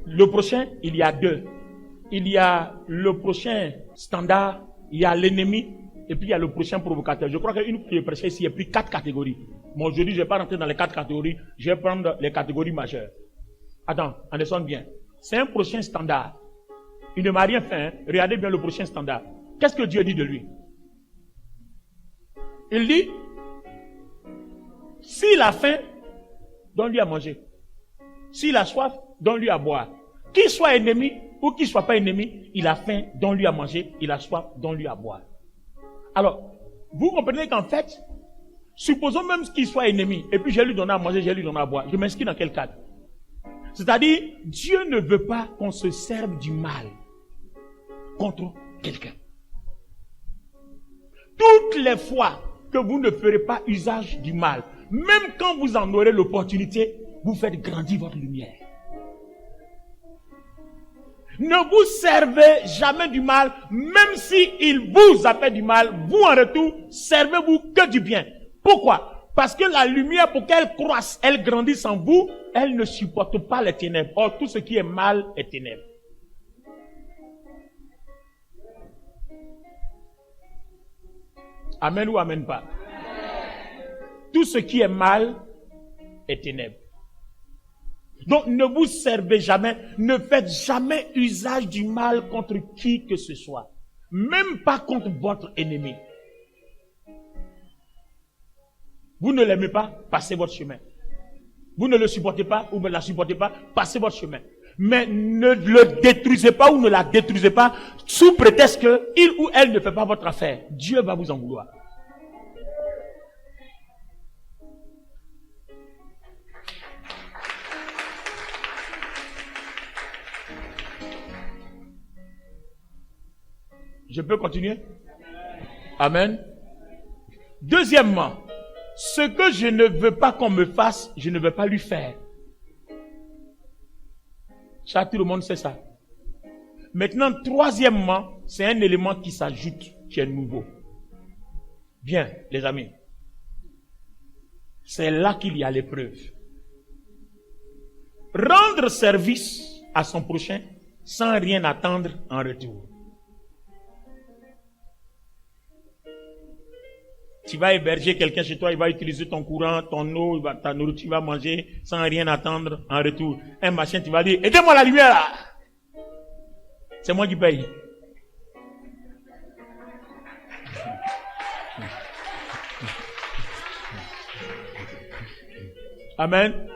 Le prochain, il y a deux. Il y a le prochain standard, il y a l'ennemi, et puis il y a le prochain provocateur. Je crois qu'une fois que je prêchais ici, il y a plus 4 catégories. Bon, aujourd'hui, je ne vais pas rentrer dans les 4 catégories, je vais prendre les catégories majeures. Attends, on descend bien. C'est un prochain standard. Il ne m'a rien fait, hein. Regardez bien le prochain standard. Qu'est-ce que Dieu dit de lui? Il dit, s'il a faim, donne-lui à manger. S'il a soif, donne-lui à boire. Qu'il soit ennemi ou qu'il ne soit pas ennemi, il a faim, donne-lui à manger. Il a soif, donne-lui à boire. Alors, vous comprenez qu'en fait, supposons même qu'il soit ennemi, et puis je lui donne à manger, je lui donne à boire. Je m'inscris dans quel cadre? C'est-à-dire, Dieu ne veut pas qu'on se serve du mal contre quelqu'un. Toutes les fois que vous ne ferez pas usage du mal, même quand vous en aurez l'opportunité, vous faites grandir votre lumière. Ne vous servez jamais du mal, même si il vous a fait du mal, vous en retour, servez-vous que du bien. Pourquoi? Parce que la lumière, pour qu'elle croisse, elle grandisse en vous, elle ne supporte pas les ténèbres. Or, tout ce qui est mal est ténèbres. Amen ou amen pas? Tout ce qui est mal est ténèbres. Donc, ne vous servez jamais, ne faites jamais usage du mal contre qui que ce soit. Même pas contre votre ennemi. Vous ne l'aimez pas, passez votre chemin. Vous ne le supportez pas ou ne la supportez pas, passez votre chemin. Mais ne le détruisez pas ou ne la détruisez pas sous prétexte qu'il ou elle ne fait pas votre affaire. Dieu va vous en vouloir. Je peux continuer? Amen. Deuxièmement, ce que je ne veux pas qu'on me fasse, je ne veux pas lui faire. Ça, tout le monde sait ça. Maintenant, troisièmement, c'est un élément qui s'ajoute, qui est nouveau. Bien, les amis. C'est là qu'il y a l'épreuve. Rendre service à son prochain sans rien attendre en retour. Tu vas héberger quelqu'un chez toi, il va utiliser ton courant, ton eau, ta nourriture, tu vas manger sans rien attendre en retour. Un machin, tu vas dire, aidez-moi la lumière là. C'est moi qui paye. Amen.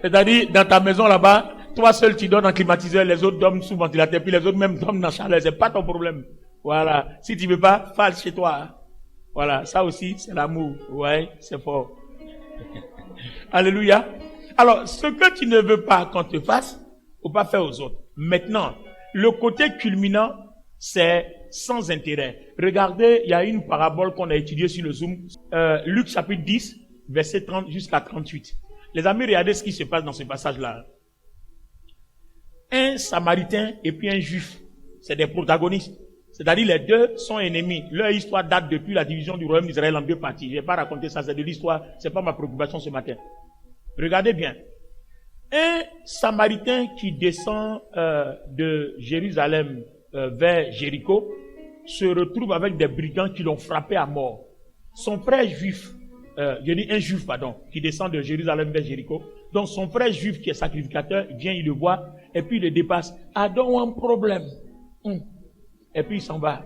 C'est-à-dire, dans ta maison là-bas, toi seul tu donnes en climatiseur, les autres dorment sous ventilateur, puis les autres même dorment dans chaleur, c'est pas ton problème. Voilà. Si tu veux pas, fais chez toi. Voilà, ça aussi, c'est l'amour. Ouais, c'est fort. Alléluia. Alors, ce que tu ne veux pas qu'on te fasse, faut pas faire aux autres. Maintenant, le côté culminant, c'est sans intérêt. Regardez, il y a une parabole qu'on a étudiée sur le Zoom. Luc chapitre 10, verset 30 jusqu'à 38. Les amis, regardez ce qui se passe dans ce passage-là. Un Samaritain et puis un Juif, c'est des protagonistes. C'est-à-dire les deux sont ennemis. Leur histoire date depuis la division du royaume d'Israël en deux parties. Je ne vais pas raconter ça, c'est de l'histoire. C'est pas ma préoccupation ce matin. Regardez bien. Un Samaritain qui descend de Jérusalem vers Jéricho se retrouve avec des brigands qui l'ont frappé à mort. Son frère juif, un juif, qui descend de Jérusalem vers Jéricho. Donc son frère juif qui est sacrificateur vient, il le voit et puis il le dépasse. Ah, donc un problème. Et puis il s'en va.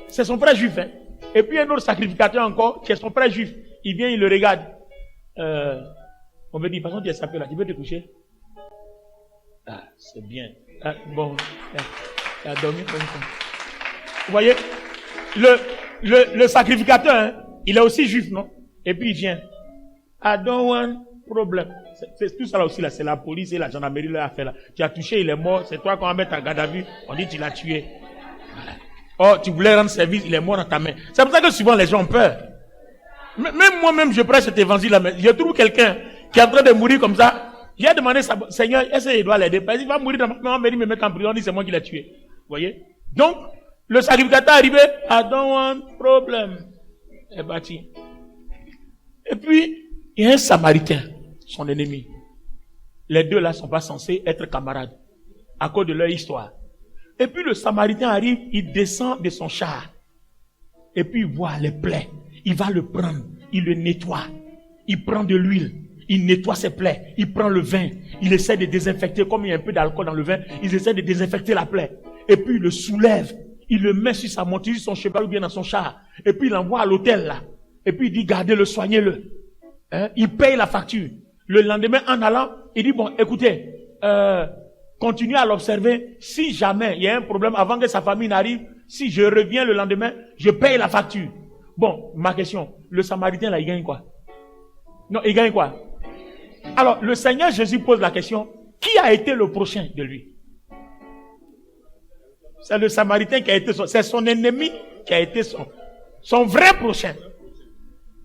C'est son frère juif. Hein? Et puis un autre sacrificateur encore, qui est son frère juif. Il vient, il le regarde. On me dit, de toute façon, tu es sapé là, tu veux te coucher? Ah, c'est bien. Ah, bon, il a dormi comme ça. Vous voyez, le sacrificateur, hein, il est aussi juif, non? Et puis il vient. I don't want problem. C'est tout ça là aussi, là, c'est la police et la gendarmerie là, fait là. Tu as touché, il est mort, c'est toi qu'on va mettre en garde à vue, on dit tu l'as tué. Voilà. Oh, tu voulais rendre service, il est mort dans ta main. C'est pour ça que souvent les gens ont peur. Même moi-même, je prêche cet évangile là, mais je trouve quelqu'un qui est en train de mourir comme ça. J'ai demandé, Seigneur, est-ce qu'il doit l'aider? Parce qu'il va mourir dans ma main, on me mettre en prison, on dit c'est moi qui l'ai tué. Vous voyez? Donc, le sacrificateur est arrivé, I don't want problem. Est bâti. Et puis, il y a un Samaritain, son ennemi. Les deux là ne sont pas censés être camarades à cause de leur histoire. Et puis le Samaritain arrive, il descend de son char. Et puis il voit les plaies. Il va le prendre, il le nettoie. Il prend de l'huile, il nettoie ses plaies. Il prend le vin, il essaie de désinfecter. Comme il y a un peu d'alcool dans le vin, il essaie de désinfecter la plaie. Et puis il le soulève, il le met sur sa monture, sur son cheval ou bien dans son char. Et puis il l'envoie à l'hôtel là. Et puis il dit gardez-le, soignez-le. Il paye la facture. Le lendemain en allant, il dit bon écoutez, continuez à l'observer. Si jamais il y a un problème avant que sa famille n'arrive, si je reviens le lendemain, je paye la facture. Bon, ma question, le Samaritain là, il gagne quoi? Non, il gagne quoi? Alors, le Seigneur Jésus pose la question, qui a été le prochain de lui? C'est le Samaritain qui a été c'est son ennemi qui a été son vrai prochain.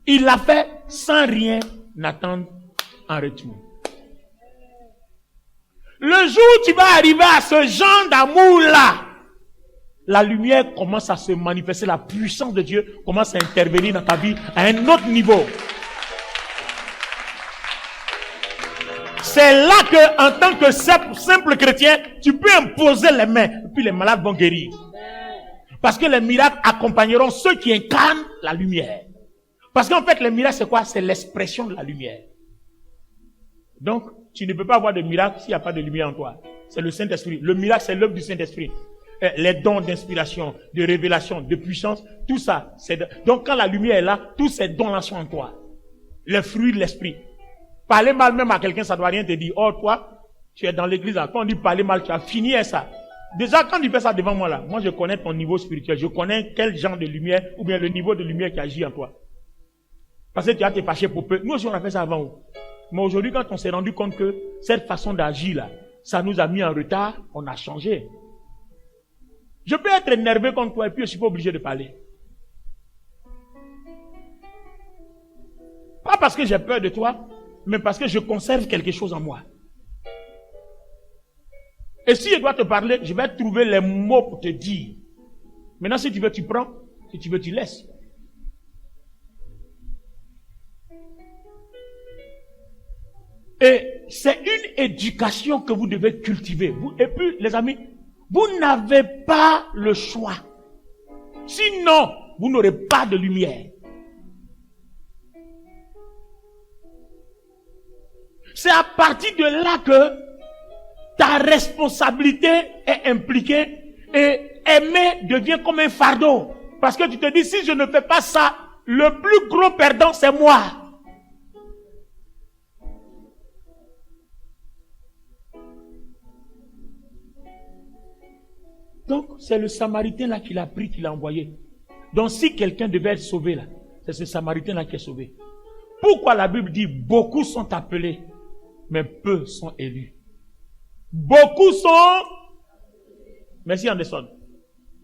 Il l'a fait sans rien attendre en retour. Le jour où tu vas arriver à ce genre d'amour-là, la lumière commence à se manifester, la puissance de Dieu commence à intervenir dans ta vie à un autre niveau. C'est là que, en tant que simple chrétien, tu peux imposer les mains, et puis les malades vont guérir. Parce que les miracles accompagneront ceux qui incarnent la lumière. Parce qu'en fait, les miracles, c'est quoi? C'est l'expression de la lumière. Donc, tu ne peux pas avoir de miracle s'il n'y a pas de lumière en toi. C'est le Saint-Esprit. Le miracle, c'est l'œuvre du Saint-Esprit. Les dons d'inspiration, de révélation, de puissance, tout ça. Donc, quand la lumière est là, tous ces dons-là sont en toi. Les fruits de l'esprit. Parler mal même à quelqu'un, ça ne doit rien te dire. Oh, toi, tu es dans l'église, là. Quand on dit parler mal, tu as fini avec ça. Déjà, quand tu fais ça devant moi, là, moi, je connais ton niveau spirituel. Je connais quel genre de lumière, ou bien le niveau de lumière qui agit en toi. Parce que tu as été fâché pour peu. Nous aussi, on a fait ça avant. Mais aujourd'hui, quand on s'est rendu compte que cette façon d'agir, là, ça nous a mis en retard, on a changé. Je peux être énervé contre toi et puis je ne suis pas obligé de parler. Pas parce que j'ai peur de toi, mais parce que je conserve quelque chose en moi. Et si je dois te parler, je vais trouver les mots pour te dire. Maintenant, si tu veux, tu prends. Si tu veux, tu laisses. Et c'est une éducation que vous devez cultiver. Et puis, les amis, vous n'avez pas le choix. Sinon, vous n'aurez pas de lumière. C'est à partir de là que ta responsabilité est impliquée et aimer devient comme un fardeau. Parce que tu te dis, si je ne fais pas ça, le plus gros perdant, c'est moi. Donc, c'est le Samaritain là qui l'a pris, qui l'a envoyé. Donc, si quelqu'un devait être sauvé là, c'est ce Samaritain là qui est sauvé. Pourquoi la Bible dit beaucoup sont appelés, mais peu sont élus? Beaucoup sont... Merci Anderson.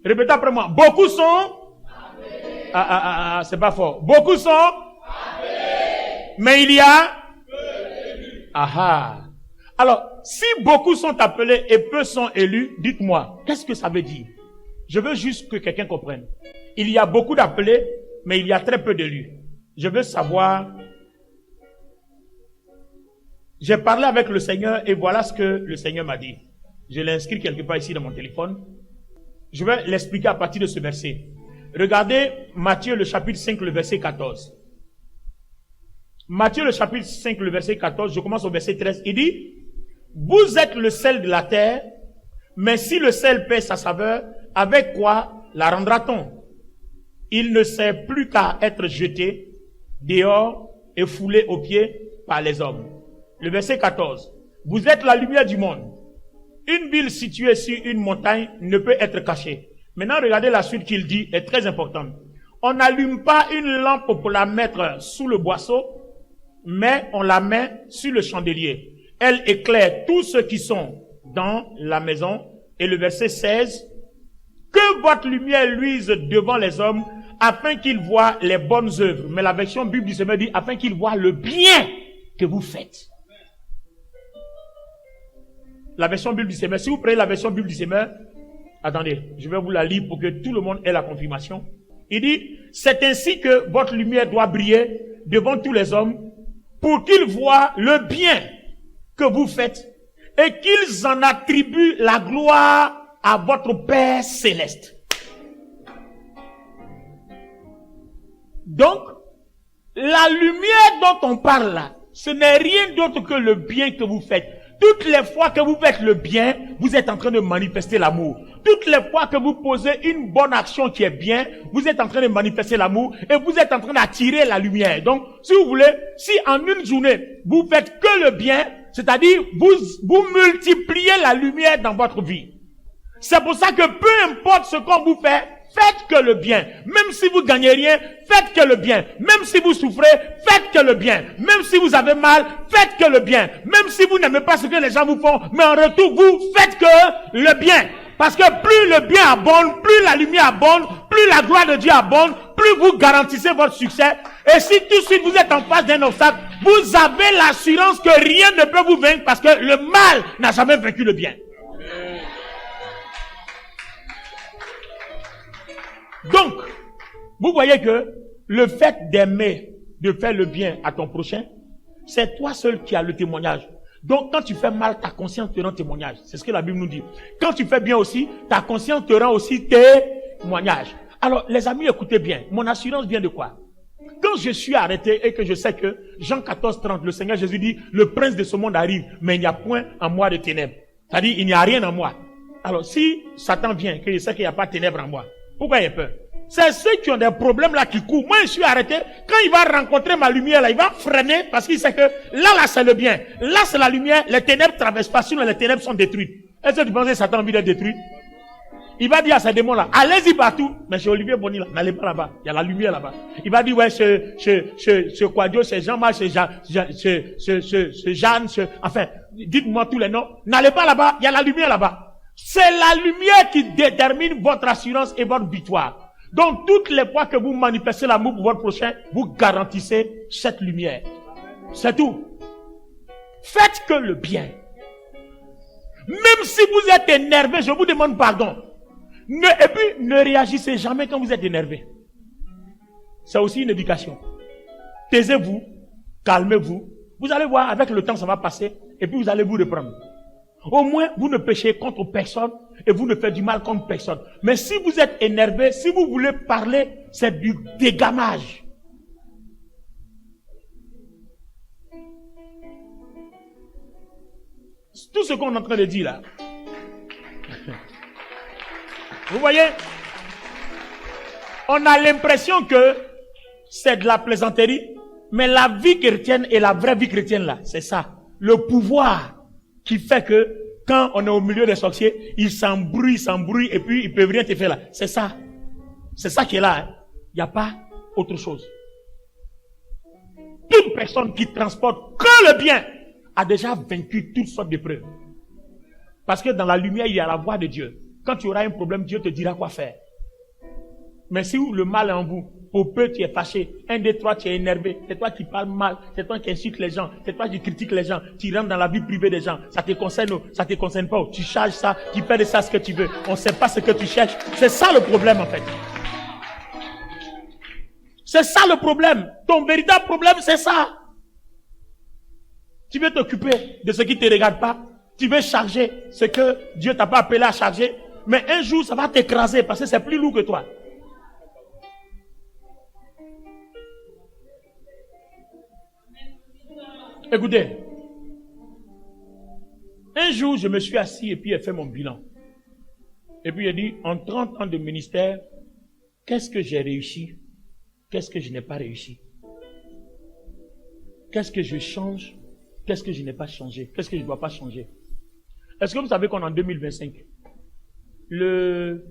Répétez après moi. Beaucoup sont... c'est pas fort. Beaucoup sont... Mais il y a... Alors, si beaucoup sont appelés et peu sont élus, dites-moi, qu'est-ce que ça veut dire? Je veux juste que quelqu'un comprenne. Il y a beaucoup d'appelés, mais il y a très peu d'élus. Je veux savoir... J'ai parlé avec le Seigneur et voilà ce que le Seigneur m'a dit. Je l'ai inscrit quelque part ici dans mon téléphone. Je vais l'expliquer à partir de ce verset. Regardez Matthieu le chapitre 5, le verset 14. Matthieu le chapitre 5, le verset 14, je commence au verset 13. Il dit, vous êtes le sel de la terre, mais si le sel perd sa saveur, avec quoi la rendra-t-on? Il ne sert plus qu'à être jeté dehors et foulé aux pieds par les hommes. Le verset 14. Vous êtes la lumière du monde. Une ville située sur une montagne ne peut être cachée. Maintenant, regardez la suite qu'il dit, est très importante. On n'allume pas une lampe pour la mettre sous le boisseau, mais on la met sur le chandelier. Elle éclaire tous ceux qui sont dans la maison. Et le verset 16. Que votre lumière luise devant les hommes, afin qu'ils voient les bonnes œuvres. Mais la version Bible du Seigneur dit, afin qu'ils voient le bien que vous faites. La version Bible du Seigneur. Si vous prenez la version Bible du Seigneur, attendez, je vais vous la lire pour que tout le monde ait la confirmation. Il dit, c'est ainsi que votre lumière doit briller devant tous les hommes pour qu'ils voient le bien que vous faites et qu'ils en attribuent la gloire à votre Père céleste. Donc, la lumière dont on parle là, ce n'est rien d'autre que le bien que vous faites. Toutes les fois que vous faites le bien, vous êtes en train de manifester l'amour. Toutes les fois que vous posez une bonne action qui est bien, vous êtes en train de manifester l'amour et vous êtes en train d'attirer la lumière. Donc, si vous voulez, si en une journée, vous faites que le bien, c'est-à-dire vous multipliez la lumière dans votre vie. C'est pour ça que peu importe ce qu'on vous fait, faites que le bien. Même si vous gagnez rien, faites que le bien. Même si vous souffrez, faites que le bien. Même si vous avez mal, faites que le bien. Même si vous n'aimez pas ce que les gens vous font, mais en retour, vous faites que le bien. Parce que plus le bien abonde, plus la lumière abonde, plus la gloire de Dieu abonde, plus vous garantissez votre succès. Et si tout de suite vous êtes en face d'un obstacle, vous avez l'assurance que rien ne peut vous vaincre parce que le mal n'a jamais vaincu le bien. Donc, vous voyez que le fait d'aimer, de faire le bien à ton prochain, c'est toi seul qui as le témoignage. Donc, quand tu fais mal, ta conscience te rend témoignage. C'est ce que la Bible nous dit. Quand tu fais bien aussi, ta conscience te rend aussi témoignage. Alors, les amis, écoutez bien. Mon assurance vient de quoi? Quand je suis arrêté et que je sais que Jean 14:30, le Seigneur Jésus dit, le prince de ce monde arrive, mais il n'y a point en moi de ténèbres. C'est-à-dire, il n'y a rien en moi. Alors, si Satan vient, que je sais qu'il n'y a pas de ténèbres en moi, pourquoi il a peur? C'est ceux qui ont des problèmes là qui courent. Moi, je suis arrêté. Quand il va rencontrer ma lumière là, il va freiner parce qu'il sait que là, c'est le bien. Là, c'est la lumière. Les ténèbres traversent pas, sinon les ténèbres sont détruites. Est-ce que tu penses que Satan a envie d'être détruit? Il va dire à ces démons là, allez-y partout. Mais chez Olivier Bonny là, n'allez pas là-bas. Il y a la lumière là-bas. Il va dire, ouais, ce Quadio, c'est Jean-Marc, c'est Jeanne, enfin, dites-moi tous les noms. N'allez pas là-bas. Il y a la lumière là-bas. C'est la lumière qui détermine votre assurance et votre victoire. Donc, toutes les fois que vous manifestez l'amour pour votre prochain, vous garantissez cette lumière. C'est tout. Faites que le bien. Même si vous êtes énervé, je vous demande pardon. Et puis, ne réagissez jamais quand vous êtes énervé. C'est aussi une éducation. Taisez-vous, calmez-vous. Vous allez voir, avec le temps, ça va passer. Et puis, vous allez vous reprendre. Au moins, vous ne péchez contre personne et vous ne faites du mal contre personne. Mais si vous êtes énervé, si vous voulez parler, c'est du dégamage. Tout ce qu'on est en train de dire là. Vous voyez? On a l'impression que c'est de la plaisanterie, mais la vie chrétienne et la vraie vie chrétienne là, c'est ça. Le pouvoir qui fait que quand on est au milieu des sorciers, ils s'embrouillent, et puis ils peuvent rien te faire là. C'est ça. C'est ça qui est là. Il n'y a pas autre chose. Toute personne qui transporte que le bien a déjà vaincu toutes sortes d'épreuves. Parce que dans la lumière, il y a la voix de Dieu. Quand tu auras un problème, Dieu te dira quoi faire. Mais si le mal est en vous, pour peu tu es fâché, 1, 2, 3, tu es énervé, c'est toi qui parles mal, c'est toi qui insultes les gens, c'est toi qui critiques les gens, tu rentres dans la vie privée des gens, ça te concerne, ça te concerne pas, tu charges ça, tu fais de ça ce que tu veux, on ne sait pas ce que tu cherches. C'est ça le problème en fait. C'est ça le problème. Ton véritable problème, c'est ça. Tu veux t'occuper de ce qui ne te regarde pas, tu veux charger ce que Dieu t'a pas appelé à charger, mais un jour ça va t'écraser parce que c'est plus lourd que toi. Écoutez, un jour, je me suis assis et puis j'ai fait mon bilan. Et puis j'ai dit, en 30 ans de ministère, qu'est-ce que j'ai réussi? Qu'est-ce que je n'ai pas réussi? Qu'est-ce que je change? Qu'est-ce que je n'ai pas changé? Qu'est-ce que je ne dois pas changer? Est-ce que vous savez qu'on est en 2025? Le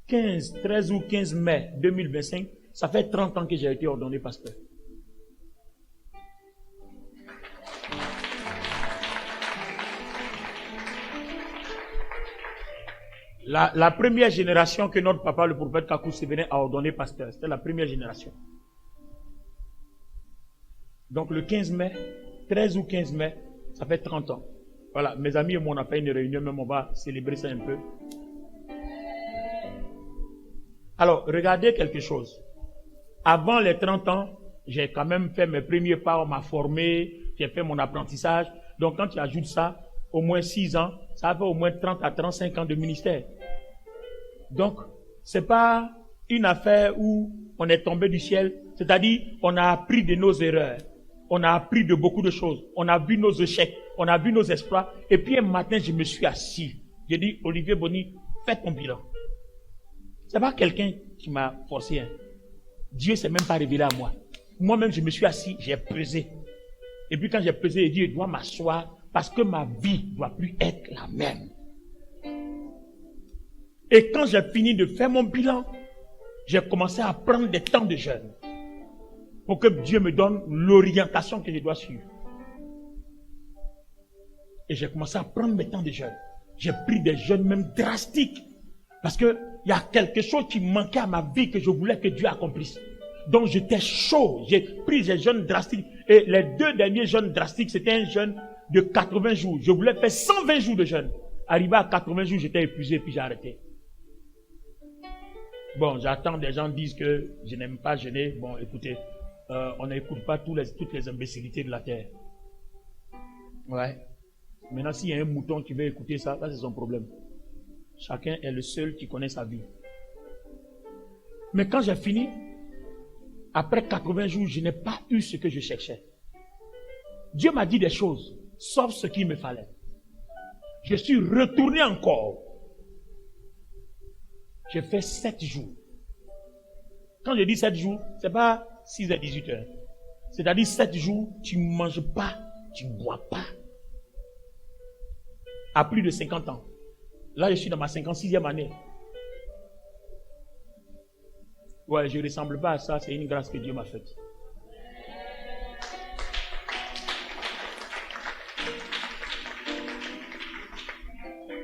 13 ou 15 mai 2025, ça fait 30 ans que j'ai été ordonné pasteur. La première génération que notre papa, le prophète Kakou Sévéné, a ordonné pasteur, c'était la première génération. Donc le 15 mai, 13 ou 15 mai, ça fait 30 ans. Voilà, mes amis et moi, on a fait une réunion, même on va célébrer ça un peu. Alors, regardez quelque chose. Avant les 30 ans, j'ai quand même fait mes premiers pas, on m'a formé, j'ai fait mon apprentissage. Donc quand tu ajoutes ça, au moins 6 ans, ça fait au moins 30 à 35 ans de ministère. Donc, c'est pas une affaire où on est tombé du ciel, c'est-à-dire on a appris de nos erreurs, on a appris de beaucoup de choses, on a vu nos échecs, on a vu nos exploits, et puis un matin je me suis assis, j'ai dit Olivier Boni, fais ton bilan. C'est pas quelqu'un qui m'a forcé, hein. Dieu s'est même pas révélé à moi. Moi-même je me suis assis, j'ai pesé. Et puis quand j'ai pesé, j'ai dit je dois m'asseoir parce que ma vie ne doit plus être la même. Et quand j'ai fini de faire mon bilan, j'ai commencé à prendre des temps de jeûne pour que Dieu me donne l'orientation que je dois suivre. Et j'ai commencé à prendre mes temps de jeûne. J'ai pris des jeûnes même drastiques parce qu'il y a quelque chose qui manquait à ma vie que je voulais que Dieu accomplisse. Donc j'étais chaud, j'ai pris des jeûnes drastiques. Et les 2 derniers jeûnes drastiques, c'était un jeûne de 80 jours. Je voulais faire 120 jours de jeûne. Arrivé à 80 jours, j'étais épuisé, puis j'ai arrêté. Bon, j'attends des gens disent que je n'aime pas jeûner. Bon, écoutez, on n'écoute pas toutes les imbécilités de la terre. Ouais. Maintenant, s'il y a un mouton qui veut écouter ça, c'est son problème. Chacun est le seul qui connaît sa vie. Mais quand j'ai fini, après 80 jours, je n'ai pas eu ce que je cherchais. Dieu m'a dit des choses, sauf ce qu'il me fallait. Je suis retourné encore. J'ai fait 7 jours. Quand je dis 7 jours, c'est pas 6 à 18 heures. C'est-à-dire 7 jours, tu ne manges pas, tu ne bois pas. À plus de 50 ans. Là, je suis dans ma 56e année. Ouais, je ne ressemble pas à ça, c'est une grâce que Dieu m'a faite.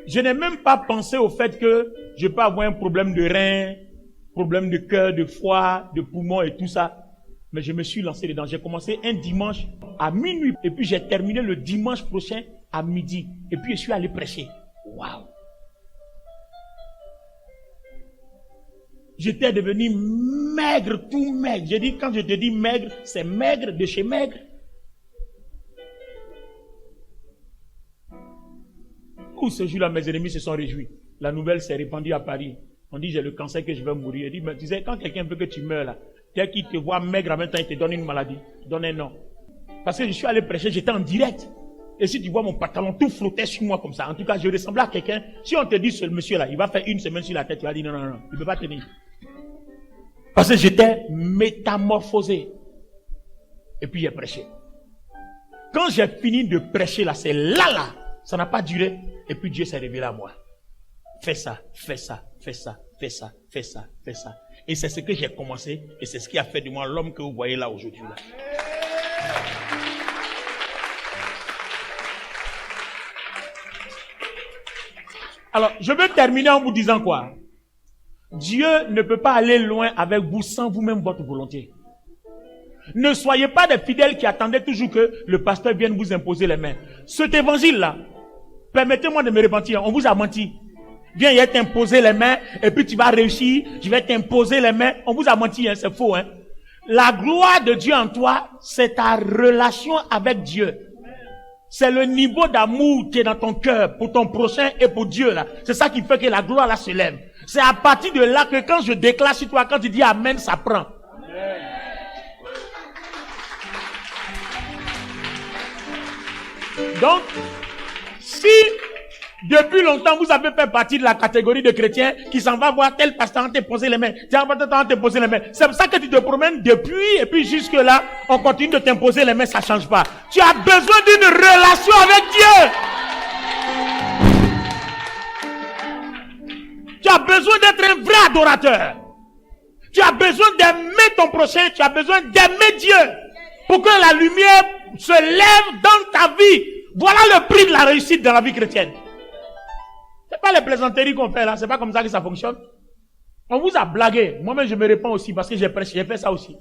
Je n'ai même pas pensé au fait que je peux avoir un problème de rein, problème de cœur, de foie, de poumon et tout ça. Mais je me suis lancé dedans. J'ai commencé un dimanche à minuit et puis j'ai terminé le dimanche prochain à midi. Et puis je suis allé prêcher. Waouh! J'étais devenu maigre, tout maigre. J'ai dit, quand je te dis maigre, c'est maigre de chez maigre. Ce jour-là, mes ennemis se sont réjouis. La nouvelle s'est répandue à Paris. On dit, j'ai le cancer, que je vais mourir. Il dit, mais tu sais, quand quelqu'un veut que tu meurs là, dès qu'il te voit maigre en même temps, il te donne une maladie, donne un nom. Parce que je suis allé prêcher, j'étais en direct. Et si tu vois mon pantalon, tout flottait sur moi comme ça. En tout cas, je ressemblais à quelqu'un. Si on te dit, ce monsieur-là, il va faire 1 semaine sur la tête, tu vas dire, non, il ne peut pas tenir. Parce que j'étais métamorphosé. Et puis j'ai prêché. Quand j'ai fini de prêcher là, c'est là, ça n'a pas duré. Et puis Dieu s'est révélé à moi. Fais ça, fais ça, fais ça, fais ça, fais ça, fais ça. Et c'est ce que j'ai commencé. Et c'est ce qui a fait de moi l'homme que vous voyez là aujourd'hui. Là. Alors, je vais terminer en vous disant quoi? Dieu ne peut pas aller loin avec vous sans vous-même votre volonté. Ne soyez pas des fidèles qui attendaient toujours que le pasteur vienne vous imposer les mains. Cet évangile-là, permettez-moi de me repentir, on vous a menti. Viens, il va t'imposer les mains, et puis tu vas réussir, je vais t'imposer les mains. On vous a menti, hein, c'est faux. Hein. La gloire de Dieu en toi, c'est ta relation avec Dieu. C'est le niveau d'amour qui est dans ton cœur pour ton prochain et pour Dieu. Là. C'est ça qui fait que la gloire là se lève. C'est à partir de là que quand je déclare sur toi, quand tu dis Amen, ça prend. Donc, si depuis longtemps vous avez fait partie de la catégorie de chrétiens qui s'en va voir tel pasteur te poser les mains, te poser les mains. C'est pour ça que tu te promènes depuis et puis jusque là, on continue de t'imposer les mains, ça ne change pas. Tu as besoin d'une relation avec Dieu. Tu as besoin d'être un vrai adorateur. Tu as besoin d'aimer ton prochain, tu as besoin d'aimer Dieu pour que la lumière se lève dans ta vie. Voilà le prix de la réussite dans la vie chrétienne. C'est pas les plaisanteries qu'on fait là, c'est pas comme ça que ça fonctionne. On vous a blagué. Moi-même je me réponds aussi parce que j'ai fait ça aussi.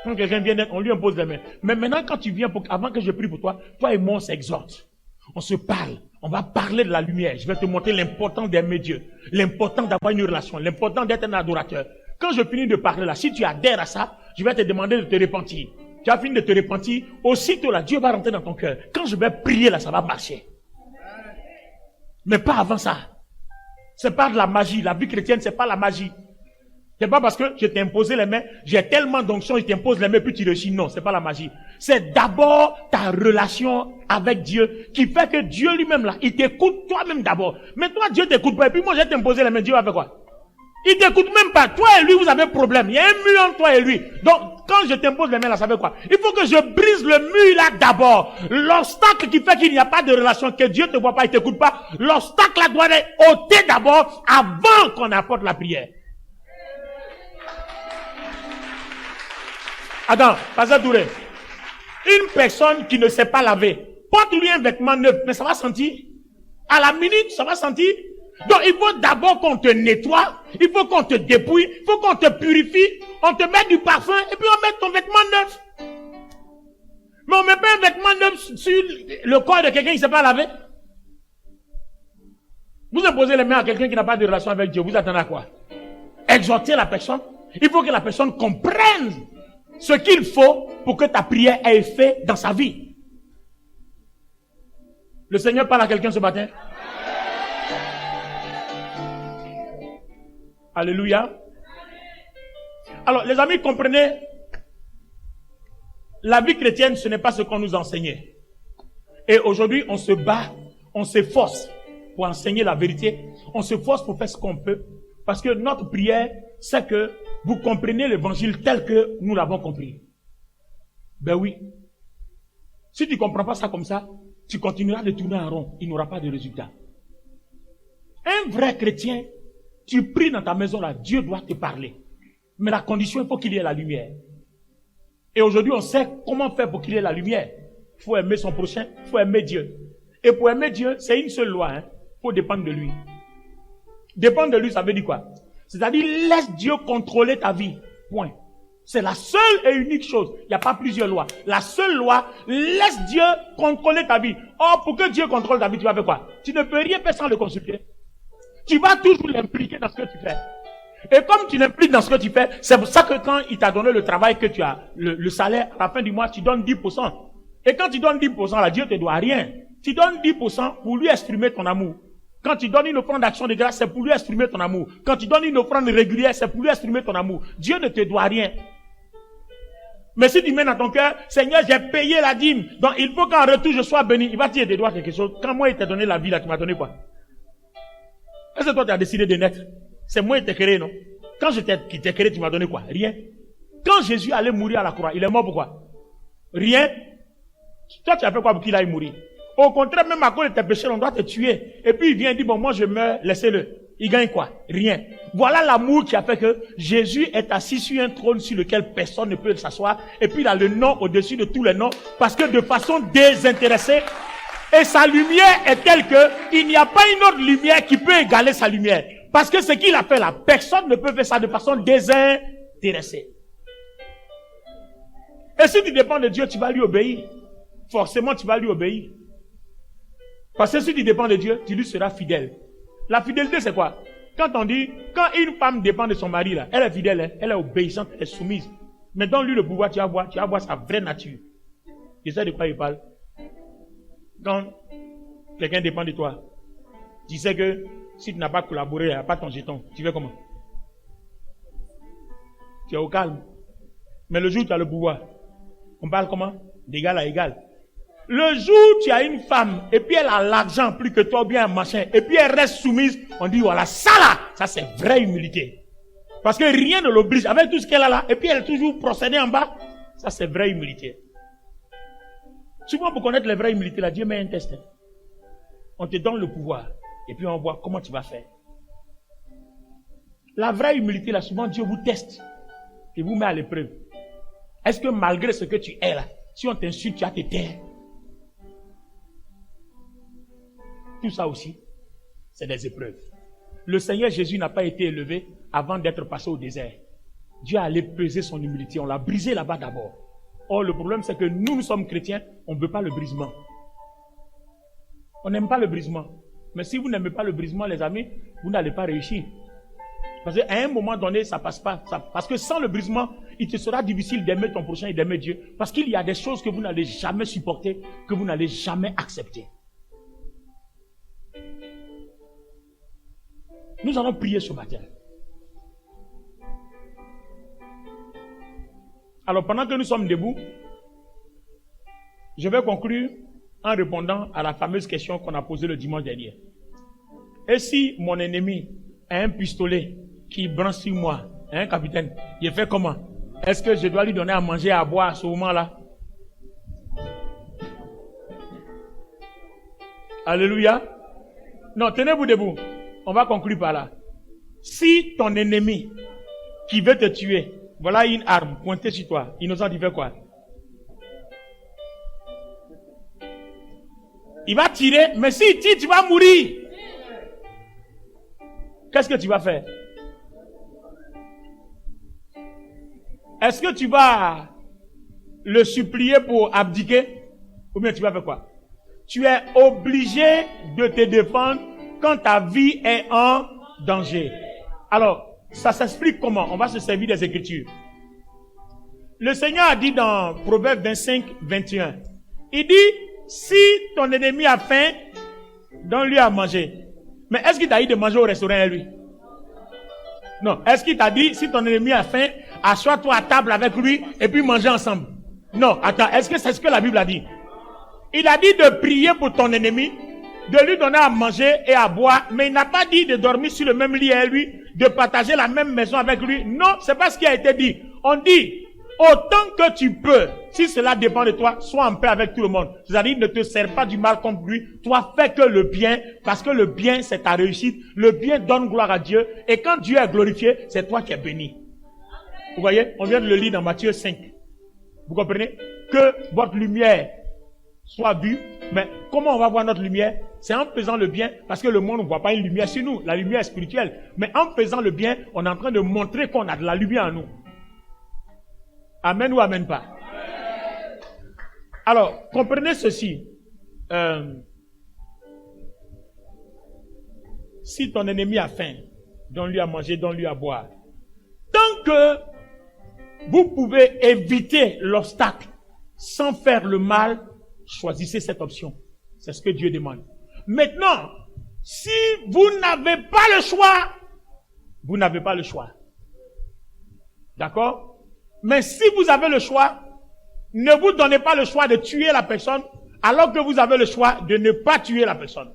Quand quelqu'un vient, on lui impose les mains. Mais maintenant quand tu viens, avant que je prie pour toi, toi et moi on s'exhorte. On se parle. On va parler de la lumière. Je vais te montrer l'importance d'aimer Dieu. L'importance d'avoir une relation. L'importance d'être un adorateur. Quand je finis de parler là, si tu adhères à ça, je vais te demander de te repentir. tu as fini de te repentir, aussitôt là, Dieu va rentrer dans ton cœur. Quand je vais prier là, ça va marcher. Mais pas avant ça. C'est pas de la magie. La vie chrétienne, c'est pas la magie. C'est pas parce que je t'ai imposé les mains, j'ai tellement d'onction, je t'impose les mains, puis tu réussis. Non, c'est pas la magie. C'est d'abord ta relation avec Dieu qui fait que Dieu lui-même là, il t'écoute toi-même d'abord. Mais toi, Dieu t'écoute pas. Et puis moi, j'ai t'imposé les mains, Dieu va faire quoi? Il t'écoute même pas. Toi et lui, vous avez un problème. Il y a un mur entre toi et lui. Donc, quand je t'impose les mains là, ça fait quoi? Il faut que je brise le mur là d'abord. L'obstacle qui fait qu'il n'y a pas de relation, que Dieu te voit pas, il t'écoute pas. L'obstacle là doit être ôté d'abord avant qu'on apporte la prière. Attends, Pasteur Touré. Une personne qui ne sait pas laver, porte-lui un vêtement neuf, mais ça va sentir. À la minute, ça va sentir. Donc, il faut d'abord qu'on te nettoie, il faut qu'on te dépouille, il faut qu'on te purifie, on te met du parfum, et puis on met ton vêtement neuf. Mais on met pas un vêtement neuf sur le corps de quelqu'un qui ne sait pas laver. Vous imposez les mains à quelqu'un qui n'a pas de relation avec Dieu, vous attendez à quoi? Exhorter la personne. Il faut que la personne comprenne ce qu'il faut pour que ta prière ait effet dans sa vie. Le Seigneur parle à quelqu'un ce matin. Alléluia. Alors, les amis, comprenez, la vie chrétienne, ce n'est pas ce qu'on nous enseignait. Et aujourd'hui, on se bat, on s'efforce pour enseigner la vérité. On s'efforce pour faire ce qu'on peut. Parce que notre prière, c'est que vous comprenez l'évangile tel que nous l'avons compris. Ben oui. Si tu ne comprends pas ça comme ça, tu continueras de tourner en rond. Il n'y aura pas de résultat. Un vrai chrétien, tu pries dans ta maison là, Dieu doit te parler. Mais la condition, il faut qu'il y ait la lumière. Et aujourd'hui, on sait comment faire pour qu'il y ait la lumière. Il faut aimer son prochain, il faut aimer Dieu. Et pour aimer Dieu, c'est une seule loi. Il faut dépendre de lui. Dépendre de lui, ça veut dire quoi? C'est-à-dire, laisse Dieu contrôler ta vie. Point. C'est la seule et unique chose. Il n'y a pas plusieurs lois. La seule loi, laisse Dieu contrôler ta vie. Or, pour que Dieu contrôle ta vie, tu vas faire quoi? Tu ne peux rien faire sans le consulter. Tu vas toujours l'impliquer dans ce que tu fais. Et comme tu l'impliques dans ce que tu fais, c'est pour ça que quand il t'a donné le travail que tu as, le salaire, à la fin du mois, tu donnes 10%. Et quand tu donnes 10%, là, Dieu ne te doit rien. Tu donnes 10% pour lui exprimer ton amour. Quand tu donnes une offrande d'action de grâce, c'est pour lui exprimer ton amour. Quand tu donnes une offrande régulière, c'est pour lui exprimer ton amour. Dieu ne te doit rien. Mais si tu mets dans ton cœur, Seigneur, j'ai payé la dîme, donc il faut qu'en retour je sois béni. Il va te dire, il te doit quelque chose. Quand moi il t'a donné la vie, là, tu m'as donné quoi? Est-ce que toi tu as décidé de naître? C'est moi qui t'ai créé, non? Quand je t'ai créé, tu m'as donné quoi? Rien. Quand Jésus allait mourir à la croix, il est mort pourquoi? Rien. Toi tu as fait quoi pour qu'il aille mourir? Au contraire, même à cause de tes péchés, on doit te tuer. Et puis il vient et dit, bon, moi je meurs, laissez-le. Il gagne quoi? Rien. Voilà l'amour qui a fait que Jésus est assis sur un trône sur lequel personne ne peut s'asseoir. Et puis il a le nom au-dessus de tous les noms. Parce que de façon désintéressée, et sa lumière est telle que il n'y a pas une autre lumière qui peut égaler sa lumière. Parce que ce qu'il a fait là, personne ne peut faire ça de façon désintéressée. Et si tu dépends de Dieu, tu vas lui obéir. Forcément, tu vas lui obéir. Parce que si tu dépends de Dieu, tu lui seras fidèle. La fidélité, c'est quoi? Quand on dit, quand une femme dépend de son mari, là, elle est fidèle, hein, elle est obéissante, elle est soumise. Mais donne-lui le pouvoir, tu vas voir sa vraie nature. Tu sais de quoi il parle? Quand quelqu'un dépend de toi, tu sais que si tu n'as pas collaboré, il n'y a pas ton jeton. Tu fais comment? Tu es au calme. Mais le jour où tu as le pouvoir, on parle comment? D'égal à égal. Le jour où tu as une femme, et puis elle a l'argent plus que toi, ou bien un machin, et puis elle reste soumise, on dit voilà, ça là, ça c'est vraie humilité. Parce que rien ne l'oblige, avec tout ce qu'elle a là, et puis elle est toujours procédée en bas, ça c'est vraie humilité. Souvent pour connaître la vraie humilité, là, Dieu met un test. On te donne le pouvoir, et puis on voit comment tu vas faire. La vraie humilité, là, souvent Dieu vous teste, et vous met à l'épreuve. Est-ce que malgré ce que tu es là, si on t'insulte, tu as te taire? Tout ça aussi, c'est des épreuves. Le Seigneur Jésus n'a pas été élevé avant d'être passé au désert. Dieu allait peser son humilité. On l'a brisé là-bas d'abord. Or, le problème, c'est que nous sommes chrétiens, on ne veut pas le brisement. On n'aime pas le brisement. Mais si vous n'aimez pas le brisement, les amis, vous n'allez pas réussir. Parce qu'à un moment donné, ça ne passe pas. Parce que sans le brisement, il te sera difficile d'aimer ton prochain et d'aimer Dieu. Parce qu'il y a des choses que vous n'allez jamais supporter, que vous n'allez jamais accepter. Nous allons prier ce matin. Alors pendant que nous sommes debout, je vais conclure en répondant à la fameuse question qu'on a posée le dimanche dernier. Et si mon ennemi a un pistolet qui branche sur moi, hein, capitaine, il fait comment? Est-ce que je dois lui donner à manger et à boire à ce moment-là? Alléluia. Non, tenez-vous debout. On va conclure par là. Si ton ennemi qui veut te tuer, voilà une arme pointée sur toi, innocent, il fait quoi? Il va tirer, mais s'il tire, tu vas mourir. Qu'est-ce que tu vas faire? Est-ce que tu vas le supplier pour abdiquer? Ou bien tu vas faire quoi? Tu es obligé de te défendre quand ta vie est en danger. Alors, ça s'explique comment? On va se servir des Écritures. Le Seigneur a dit dans Proverbe 25, 21, il dit, si ton ennemi a faim, donne-lui à manger. Mais est-ce qu'il t'a dit de manger au restaurant lui? Non. Est-ce qu'il t'a dit, si ton ennemi a faim, assois-toi à table avec lui et puis mangez ensemble? Non. Attends, est-ce que c'est ce que la Bible a dit? Il a dit de prier pour ton ennemi, de lui donner à manger et à boire, mais il n'a pas dit de dormir sur le même lit avec lui, de partager la même maison avec lui. Non, c'est pas ce qui a été dit. On dit, autant que tu peux, si cela dépend de toi, sois en paix avec tout le monde. C'est-à-dire, ne te sers pas du mal contre lui. Toi, fais que le bien, parce que le bien, c'est ta réussite. Le bien donne gloire à Dieu. Et quand Dieu est glorifié, c'est toi qui es béni. Vous voyez, on vient de le lire dans Matthieu 5. Vous comprenez? Que votre lumière soit vue. Mais comment on va voir notre lumière? C'est en faisant le bien, parce que le monde ne voit pas une lumière sur nous. La lumière est spirituelle. Mais en faisant le bien, on est en train de montrer qu'on a de la lumière en nous. Amen ou amen pas? Alors, comprenez ceci. Si ton ennemi a faim, donne-lui à manger, donne-lui à boire. Tant que vous pouvez éviter l'obstacle sans faire le mal, choisissez cette option. C'est ce que Dieu demande. Maintenant, si vous n'avez pas le choix, vous n'avez pas le choix. D'accord? Mais si vous avez le choix, ne vous donnez pas le choix de tuer la personne, alors que vous avez le choix de ne pas tuer la personne.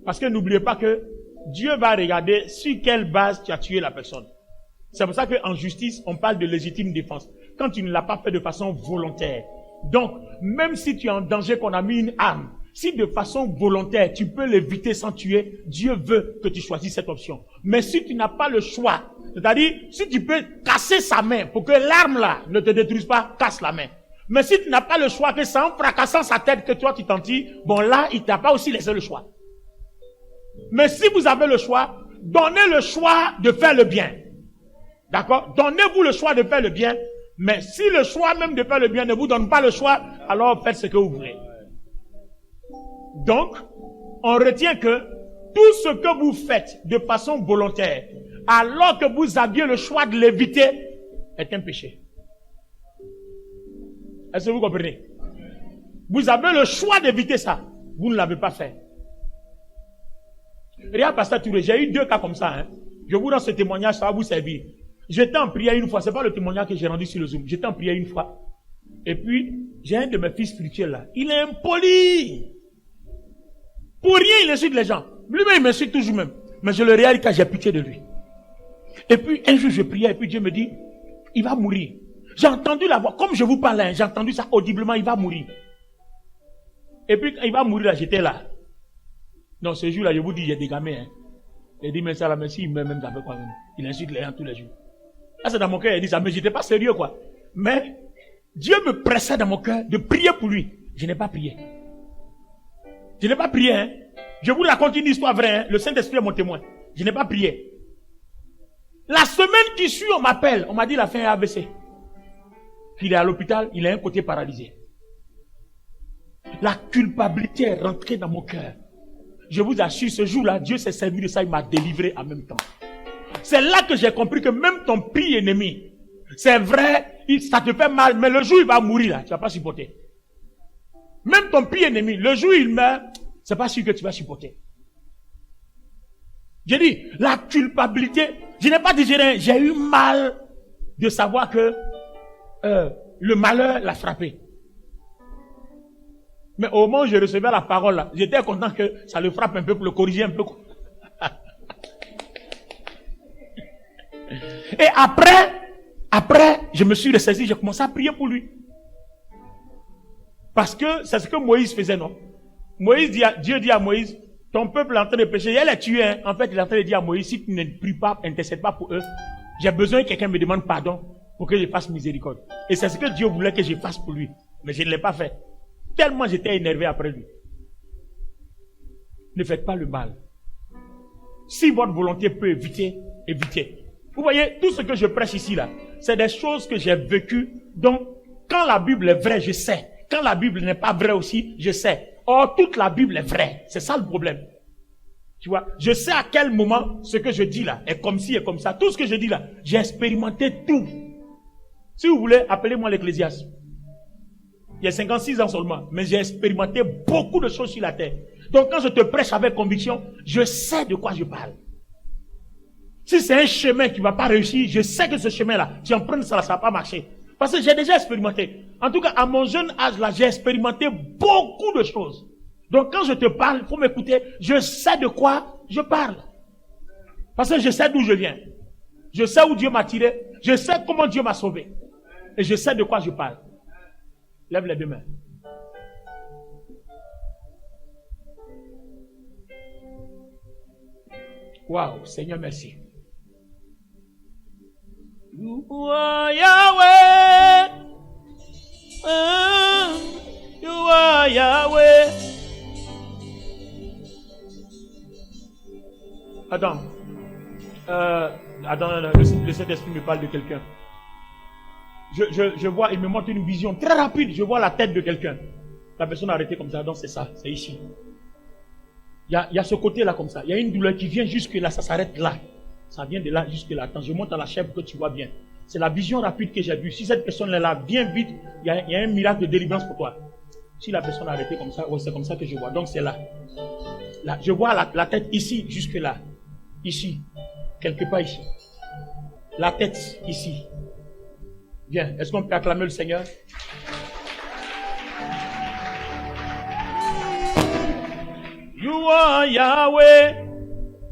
Parce que n'oubliez pas que Dieu va regarder sur quelle base tu as tué la personne. C'est pour ça qu'en justice, on parle de légitime défense. Quand tu ne l'as pas fait de façon volontaire. Donc, même si tu es en danger qu'on a mis une arme, si de façon volontaire, tu peux l'éviter sans tuer, Dieu veut que tu choisisses cette option. Mais si tu n'as pas le choix, c'est-à-dire, si tu peux casser sa main pour que l'arme là ne te détruise pas, casse la main. Mais si tu n'as pas le choix, que c'est en fracassant sa tête que toi tu t'en tires, bon là, il t'a pas aussi laissé le choix. Mais si vous avez le choix, donnez le choix de faire le bien. D'accord? Donnez-vous le choix de faire le bien. Mais si le choix même de faire le bien ne vous donne pas le choix, alors faites ce que vous voulez. Donc, on retient que tout ce que vous faites de façon volontaire, alors que vous aviez le choix de l'éviter, est un péché. Est-ce que vous comprenez? Vous avez le choix d'éviter ça. Vous ne l'avez pas fait. Regarde, Pasteur Touré, j'ai eu 2 cas comme ça. Hein. Je vous rends ce témoignage, ça va vous servir. J'étais en prière une fois, c'est pas le témoignage que j'ai rendu sur le Zoom. J'étais en prière une fois. Et puis, j'ai un de mes fils spirituels là. Il est impoli. Pour rien, il insulte les gens. Lui-même, il m'insulte toujours même. Mais je le réalise quand j'ai pitié de lui. Et puis, un jour, je priais, et puis Dieu me dit, il va mourir. J'ai entendu la voix, comme je vous parle, hein, j'ai entendu ça audiblement, il va mourir. Et puis, quand il va mourir, là, j'étais là. Non, ce jour-là, je vous dis, j'ai des gamins. Hein. Il dit, mais ça, là, mais si, il meurt même, ça fait quoi même? Il insulte les gens tous les jours. Là, c'est dans mon cœur, il dit ça, mais j'étais pas sérieux, quoi. Mais, Dieu me pressait dans mon cœur de prier pour lui. Je n'ai pas prié. Je n'ai pas prié, hein. Je vous raconte une histoire vraie, hein. Le Saint-Esprit est mon témoin. Je n'ai pas prié. La semaine qui suit, on m'appelle. On m'a dit, la fin est AVC. Il est à l'hôpital, il a un côté paralysé. La culpabilité est rentrée dans mon cœur. Je vous assure, ce jour-là, Dieu s'est servi de ça, il m'a délivré en même temps. C'est là que j'ai compris que même ton pire ennemi, C'est vrai, ça te fait mal, mais le jour où il va mourir, là, tu ne vas pas supporter. Même ton pire ennemi, le jour où il meurt, c'est pas sûr que tu vas supporter. J'ai dit, la culpabilité, je n'ai pas digéré, j'ai eu mal de savoir que le malheur l'a frappé. Mais au moment où je recevais la parole, là, j'étais content que ça le frappe un peu pour le corriger un peu. Et après, je me suis ressaisi, j'ai commencé à prier pour lui. Parce que c'est ce que Moïse faisait, non? Dieu dit à Moïse, ton peuple est en train de pécher, elle est tuée, hein. En fait, il est en train de dire à Moïse, si tu ne pries pas, n'intercèdes pas pour eux, j'ai besoin que quelqu'un me demande pardon pour que je fasse miséricorde. Et c'est ce que Dieu voulait que je fasse pour lui. Mais je ne l'ai pas fait. Tellement j'étais énervé après lui. Ne faites pas le mal. Si votre volonté peut éviter, évitez. Vous voyez, tout ce que je prêche ici, là, c'est des choses que j'ai vécues. Donc, quand la Bible est vraie, je sais. Quand la Bible n'est pas vraie aussi, je sais. Or, toute la Bible est vraie. C'est ça le problème. Tu vois, je sais à quel moment ce que je dis là est comme ci et comme ça. Tout ce que je dis là, j'ai expérimenté tout. Si vous voulez, appelez-moi l'Ecclésiaste. Il y a 56 ans seulement, mais j'ai expérimenté beaucoup de choses sur la terre. Donc quand je te prêche avec conviction, je sais de quoi je parle. Si c'est un chemin qui ne va pas réussir, je sais que ce chemin-là, tu en prends ça, ça ne va pas marcher. Parce que j'ai déjà expérimenté. En tout cas, à mon jeune âge là, j'ai expérimenté beaucoup de choses. Donc quand je te parle, il faut m'écouter, je sais de quoi je parle. Parce que je sais d'où je viens. Je sais où Dieu m'a tiré. Je sais comment Dieu m'a sauvé. Et je sais de quoi je parle. Lève les deux mains. Waouh, Seigneur, merci. You are Yahweh. You are Yahweh. Attends. Attends, le Saint-Esprit me parle de quelqu'un. Je vois, il me montre une vision très rapide. Je vois la tête de quelqu'un. La personne a arrêté comme ça. Donc c'est ça, c'est ici. Il y a ce côté-là comme ça. Il y a une douleur qui vient jusque là, ça s'arrête là. Ça vient de là jusque là. Attends, je monte à la chair pour que tu vois bien. C'est la vision rapide que j'ai vue. Si cette personne est là, viens vite, il y a un miracle de délivrance pour toi. Si la personne a arrêté comme ça, ouais, c'est comme ça que je vois. Donc c'est là. Là, je vois la tête ici, jusque là. Ici. Quelque part ici. La tête ici. Viens, est-ce qu'on peut acclamer le Seigneur? You are Yahweh.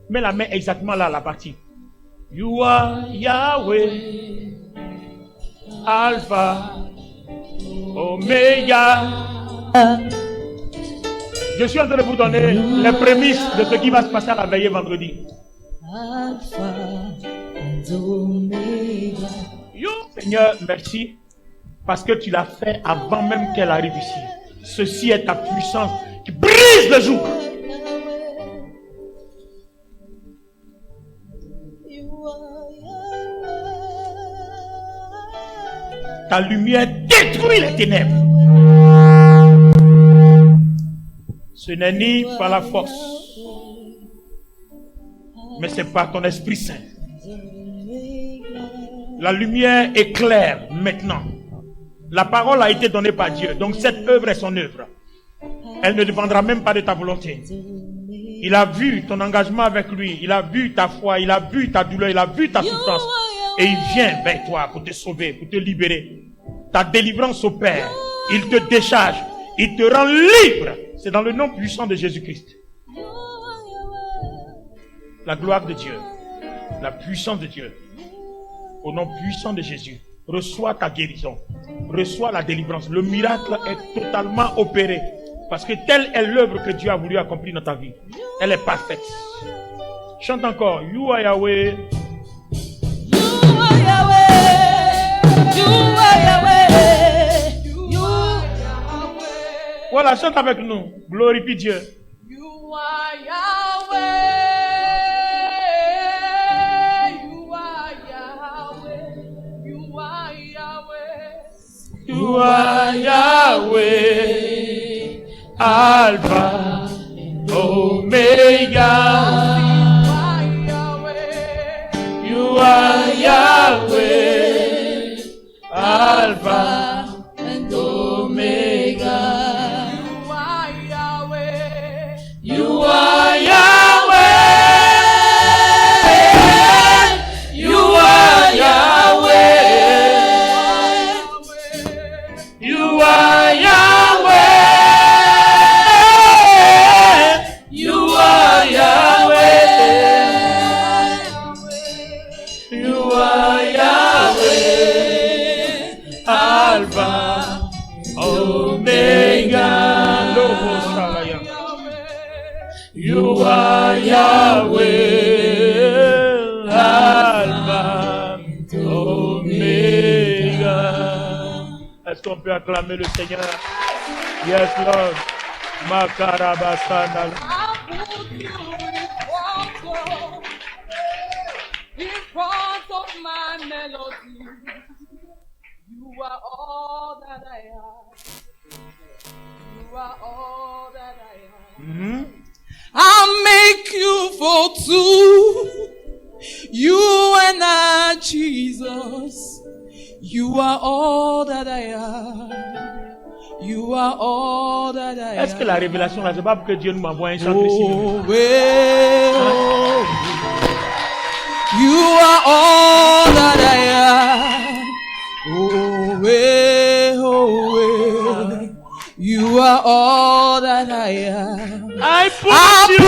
Mets la main exactement là, la partie. You are Yahweh. Alpha. Omega. Je suis en train de vous donner les prémices de ce qui va se passer à la veillée vendredi. Alpha et Omega. Seigneur, merci parce que tu l'as fait avant même qu'elle arrive ici. Ceci est ta puissance qui brise le jour. Ta lumière détruit les ténèbres. Ce n'est ni par la force, mais c'est par ton Esprit Saint. La lumière éclaire maintenant. La parole a été donnée par Dieu. Donc cette œuvre est son œuvre. Elle ne dépendra même pas de ta volonté. Il a vu ton engagement avec lui. Il a vu ta foi. Il a vu ta douleur. Il a vu ta souffrance. Et il vient vers toi pour te sauver, pour te libérer. Ta délivrance opère. Il te décharge. Il te rend libre. C'est dans le nom puissant de Jésus-Christ. La gloire de Dieu. La puissance de Dieu. Au nom puissant de Jésus, reçois ta guérison, reçois la délivrance. Le miracle est totalement opéré parce que telle est l'œuvre que Dieu a voulu accomplir dans ta vie. Elle est parfaite. Chante encore. You are Yahweh. You are Yahweh. You are Yahweh. You are Yahweh. Voilà, chante avec nous. Glorifie Dieu. You are Yahweh. You are Yahweh, Alpha and Omega. You are Yahweh, You are Yahweh, Alpha, Omega. Est-ce qu'on peut acclamer le Seigneur? Yes, Lord. Makarabasana. In front of my melody, you are all that I have. You are all that I have. I'll make you for two. You and I, Jesus. You are all that I have. You are all that I have. Est-ce que la révélation là, c'est pas pour que Dieu nous m'envoie un chant ici? You are all that I am. Oh, you are all that I am. I put you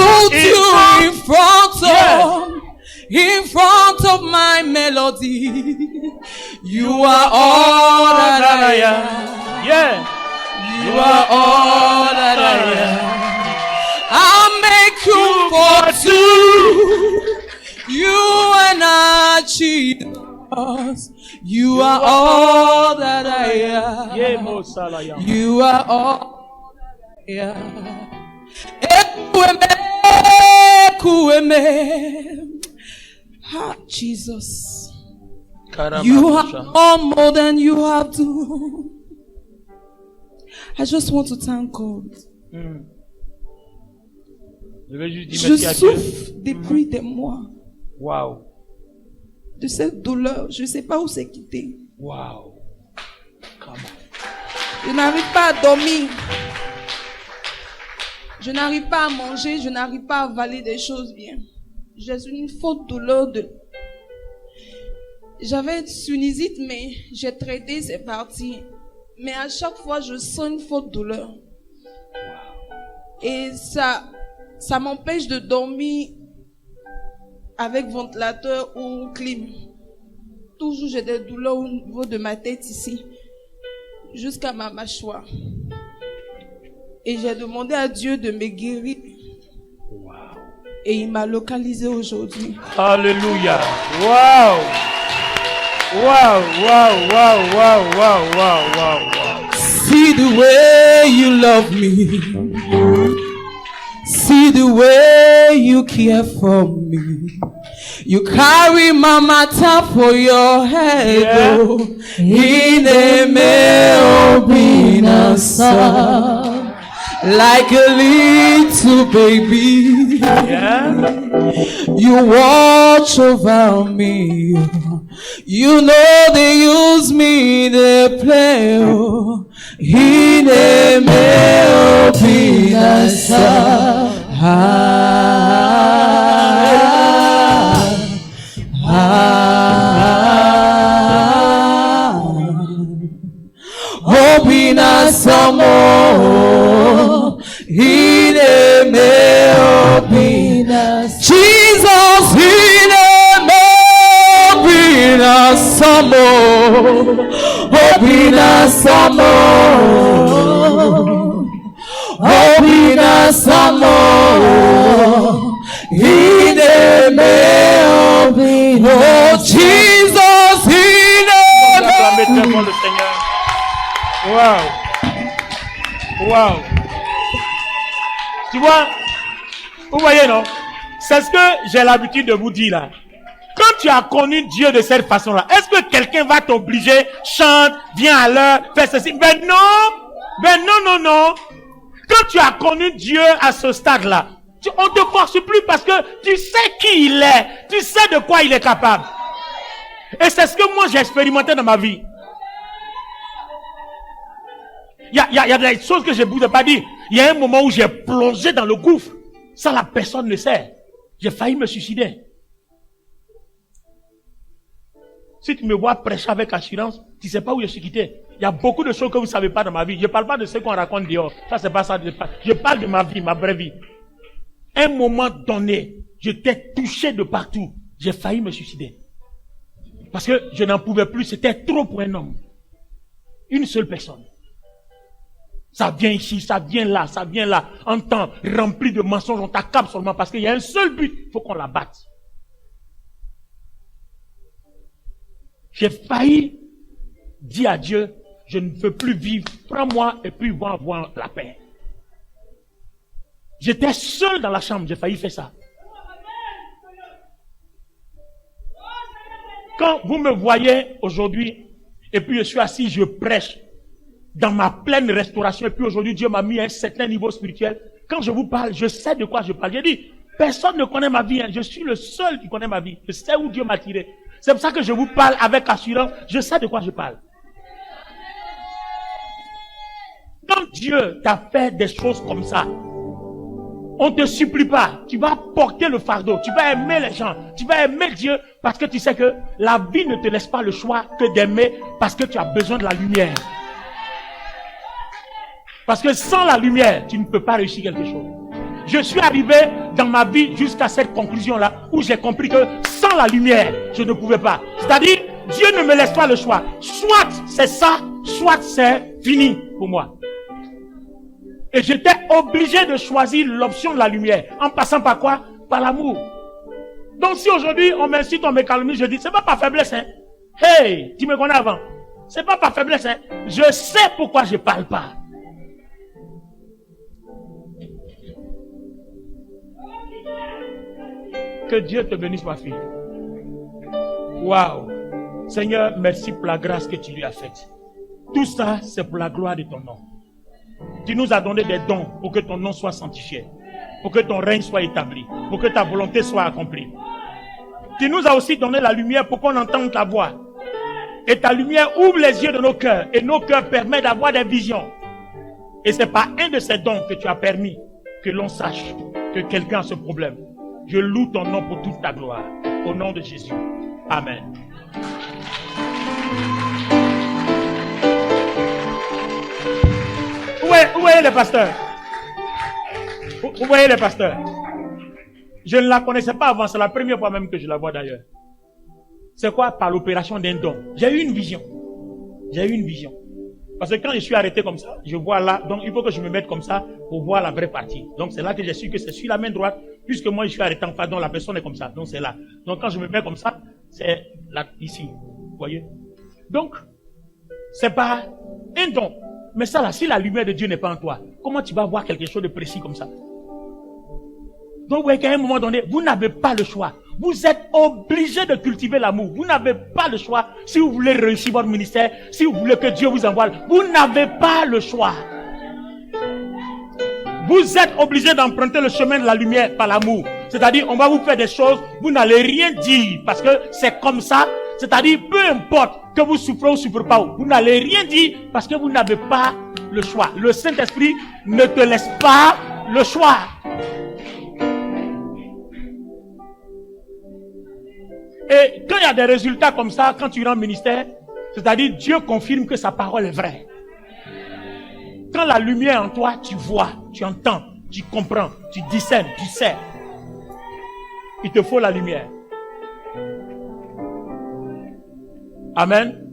in front of my melody. You are all that I am. Yeah. You are all that I am. I'll make you for two. You and I, Jesus. You are all that I am. You are all that I am. Ah, Jesus. You are more than you have to. I just want to thank God. Je souffre depuis des mois. Wow. De cette douleur, je ne sais pas où c'est quitté. Wow. Come on. Je n'arrive pas à dormir. Je n'arrive pas à manger, je n'arrive pas à avaler des choses bien. J'ai une forte douleur de... J'avais une sinusite, mais j'ai traité, c'est parti. Mais à chaque fois, je sens une forte douleur. Et ça m'empêche de dormir avec ventilateur ou clim. Toujours j'ai des douleurs au niveau de ma tête ici, jusqu'à ma mâchoire. Et j'ai demandé à Dieu de me guérir. Wow. Et il m'a localisé aujourd'hui. Alléluia. Wow. Wow, wow, wow, wow, wow, wow, wow, wow. See the way you love me. See the way you care for me. You carry my matter for your head. Yeah. Oh, in a like a little baby. Yeah. You watch over me. You know they use me, they play. Oh, in a Jesus, in a Le Seigneur. Wow. Wow. Tu vois, vous voyez, non? C'est ce que j'ai l'habitude de vous dire là. Quand tu as connu Dieu de cette façon-là, est-ce que quelqu'un va t'obliger, chante, viens à l'heure, fais ceci? Ben non. Non. Quand tu as connu Dieu à ce stade-là, on ne te force plus parce que tu sais qui il est. Tu sais de quoi il est capable. Et c'est ce que moi j'ai expérimenté dans ma vie. Il y a des choses que je ne vous ai pas dit. Il y a un moment où j'ai plongé dans le gouffre. Ça, la personne ne sait. J'ai failli me suicider. Si tu me vois prêcher avec assurance, tu ne sais pas où je suis quitté. Il y a beaucoup de choses que vous ne savez pas dans ma vie. Je ne parle pas de ce qu'on raconte dehors. Ça, c'est pas ça. Je parle de ma vie, ma vraie vie. Un moment donné, j'étais touché de partout. J'ai failli me suicider. Parce que je n'en pouvais plus. C'était trop pour un homme. Une seule personne. Ça vient ici, ça vient là, en temps rempli de mensonges, on t'accable seulement parce qu'il y a un seul but, il faut qu'on la batte. J'ai failli dire à Dieu, je ne veux plus vivre, prends-moi et puis va avoir la paix. J'étais seul dans la chambre, j'ai failli faire ça. Quand vous me voyez aujourd'hui, et puis je suis assis, je prêche, dans ma pleine restauration, et puis aujourd'hui Dieu m'a mis à un certain niveau spirituel, quand je vous parle, je sais de quoi je parle. J'ai dit, personne ne connaît ma vie, hein. Je suis le seul qui connaît ma vie. Je sais où Dieu m'a tiré. C'est pour ça que je vous parle avec assurance, je sais de quoi je parle. Quand Dieu t'a fait des choses comme ça, on ne te supplie pas, tu vas porter le fardeau, tu vas aimer les gens, tu vas aimer Dieu parce que tu sais que la vie ne te laisse pas le choix que d'aimer parce que tu as besoin de la lumière. Parce que sans la lumière, tu ne peux pas réussir quelque chose. Je suis arrivé dans ma vie jusqu'à cette conclusion-là où j'ai compris que sans la lumière, je ne pouvais pas. C'est-à-dire, Dieu ne me laisse pas le choix. Soit c'est ça, soit c'est fini pour moi. Et j'étais obligé de choisir l'option de la lumière. En passant par quoi? Par l'amour. Donc si aujourd'hui on m'incite, on me calomnie, je dis, c'est pas par faiblesse, hein. Hey, tu me connais avant. C'est pas par faiblesse, hein. Je sais pourquoi je parle pas. Que Dieu te bénisse, ma fille. Waouh. Seigneur, merci pour la grâce que tu lui as faite. Tout ça, c'est pour la gloire de ton nom. Tu nous as donné des dons pour que ton nom soit sanctifié, pour que ton règne soit établi, pour que ta volonté soit accomplie. Tu nous as aussi donné la lumière pour qu'on entende ta voix. Et ta lumière ouvre les yeux de nos cœurs, et nos cœurs permettent d'avoir des visions. Et c'est par un de ces dons que tu as permis que l'on sache que quelqu'un a ce problème. Je loue ton nom pour toute ta gloire. Au nom de Jésus. Amen. Où est le pasteur? Où voyez le pasteur? Je ne la connaissais pas avant, c'est la première fois même que je la vois d'ailleurs. C'est quoi? Par l'opération d'un don. J'ai eu une vision. J'ai eu une vision. Parce que quand je suis arrêté comme ça, je vois là, donc il faut que je me mette comme ça pour voir la vraie partie. Donc c'est là que j'ai su que c'est sur la main droite, puisque moi je suis arrêté en face, donc la personne est comme ça. Donc c'est là. Donc quand je me mets comme ça, c'est là, ici. Vous voyez? Donc, c'est pas un don. Mais ça là, si la lumière de Dieu n'est pas en toi, comment tu vas voir quelque chose de précis comme ça? Donc vous voyez qu'à un moment donné, vous n'avez pas le choix. Vous êtes obligé de cultiver l'amour. Vous n'avez pas le choix. Si vous voulez réussir votre ministère, si vous voulez que Dieu vous envoie, vous n'avez pas le choix. Vous êtes obligé d'emprunter le chemin de la lumière par l'amour. C'est-à-dire, on va vous faire des choses, vous n'allez rien dire parce que c'est comme ça. C'est-à-dire, peu importe que vous souffrez ou ne souffrez pas, vous n'allez rien dire parce que vous n'avez pas le choix. Le Saint-Esprit ne te laisse pas le choix. Et quand il y a des résultats comme ça, quand tu rends ministère, c'est-à-dire Dieu confirme que sa parole est vraie. Quand la lumière en toi, tu vois, tu entends, tu comprends, tu discernes, tu sais. Il te faut la lumière. Amen.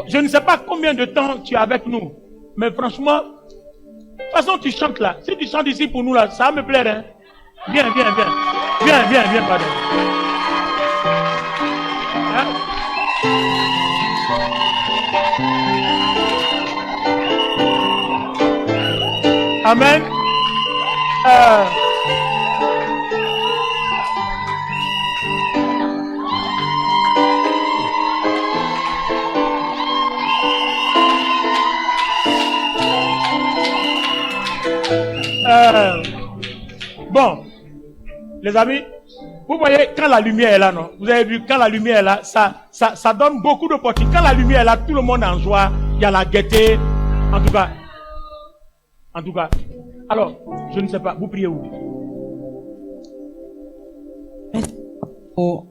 Je ne sais pas combien de temps tu es avec nous, mais franchement, de toute façon tu chantes là. Si tu chantes ici pour nous là, ça va me plaire. Hein? Viens, pardon. Amen. Bon, les amis, vous voyez, quand la lumière est là, non? Vous avez vu, quand la lumière est là, ça donne beaucoup d'opportunités. Quand la lumière est là, tout le monde est en joie, il y a la gaieté. En tout cas. Alors, je ne sais pas, vous priez où? Merci pour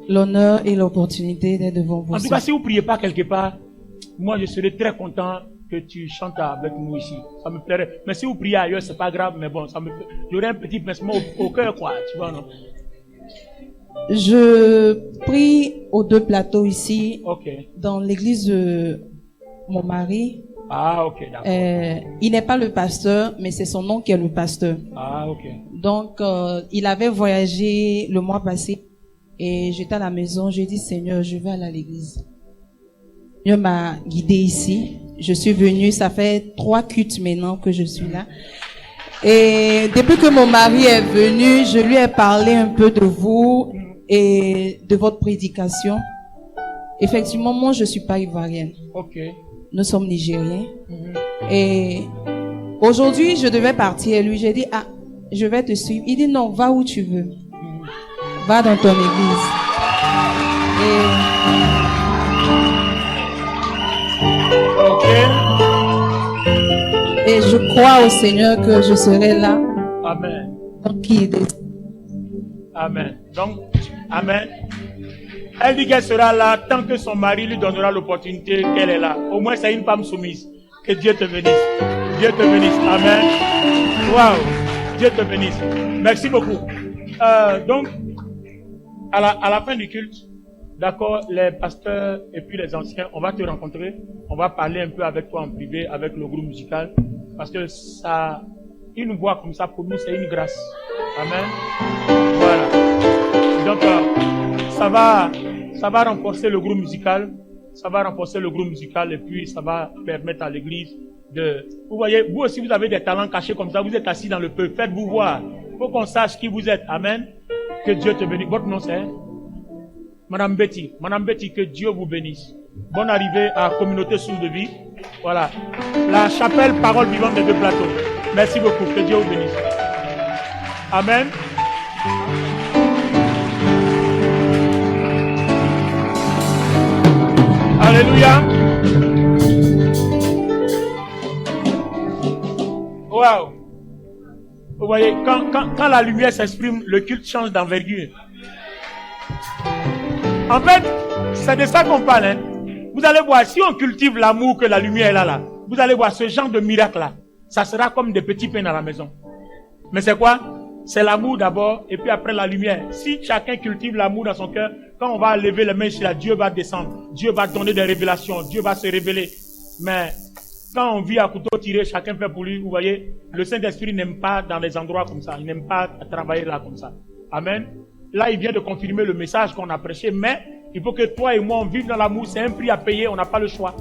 l'honneur et l'opportunité d'être devant vous. En tout cas, si vous ne priez pas quelque part, moi je serais très content que tu chantes avec nous ici. Ça me plairait. Mais si vous priez ailleurs, c'est pas grave, mais bon, j'aurais un petit pincement au cœur, quoi, tu vois, non? Je prie aux deux plateaux ici, Ok. dans l'église de mon mari. Ah, ok, d'accord. Il n'est pas le pasteur, mais c'est son oncle qui est le pasteur. Ah, ok. Donc, il avait voyagé le mois passé et j'étais à la maison. Je dis, Seigneur, je vais aller à l'église. Dieu m'a guidé ici. Je suis venue, ça fait 3 cultes maintenant que je suis là. Et depuis que mon mari est venu, je lui ai parlé un peu de vous et de votre prédication. Effectivement, moi, je suis pas ivoirienne. Ok. Nous sommes nigériens. Et aujourd'hui, je devais partir. Et lui, j'ai dit, ah, je vais te suivre. Il dit, non, va où tu veux. Va dans ton église. Ok. Et je crois au Seigneur que je serai là. Amen. Donc, il décide. Amen. Donc, amen. Elle dit qu'elle sera là tant que son mari lui donnera l'opportunité qu'elle est là. Au moins, c'est une femme soumise. Que Dieu te bénisse. Dieu te bénisse. Amen. Waouh. Dieu te bénisse. Merci beaucoup. Donc, à la fin du culte, d'accord, les pasteurs et puis les anciens, on va te rencontrer. On va parler un peu avec toi en privé, avec le groupe musical. Parce que ça, une voix comme ça, pour nous, c'est une grâce. Amen. Voilà. Donc, ça va renforcer le groupe musical. Ça va renforcer le groupe musical et puis ça va permettre à l'église de... Vous voyez, vous aussi, vous avez des talents cachés comme ça. Vous êtes assis dans le peuple. Faites-vous voir. Il faut qu'on sache qui vous êtes. Amen. Que Dieu te bénisse. Votre nom, c'est Madame Betty. Madame Betty, que Dieu vous bénisse. Bonne arrivée à la communauté Source de Vie. Voilà. La chapelle Parole Vivante des 2 plateaux. Merci beaucoup. Que Dieu vous bénisse. Amen. Alléluia. Waouh. Vous voyez, quand la lumière s'exprime, le culte change d'envergure. En fait, c'est de ça qu'on parle. Hein. Vous allez voir, si on cultive l'amour que la lumière est là, vous allez voir ce genre de miracle-là. Ça sera comme des petits pains à la maison. Mais c'est quoi? C'est l'amour d'abord, et puis après la lumière. Si chacun cultive l'amour dans son cœur, quand on va lever les mains sur Dieu va descendre. Dieu va donner des révélations. Dieu va se révéler. Mais quand on vit à couteau tiré, chacun fait pour lui. Vous voyez, le Saint-Esprit n'aime pas dans des endroits comme ça. Il n'aime pas travailler là comme ça. Amen. Là, il vient de confirmer le message qu'on a prêché. Mais il faut que toi et moi, on vive dans l'amour. C'est un prix à payer. On n'a pas le choix.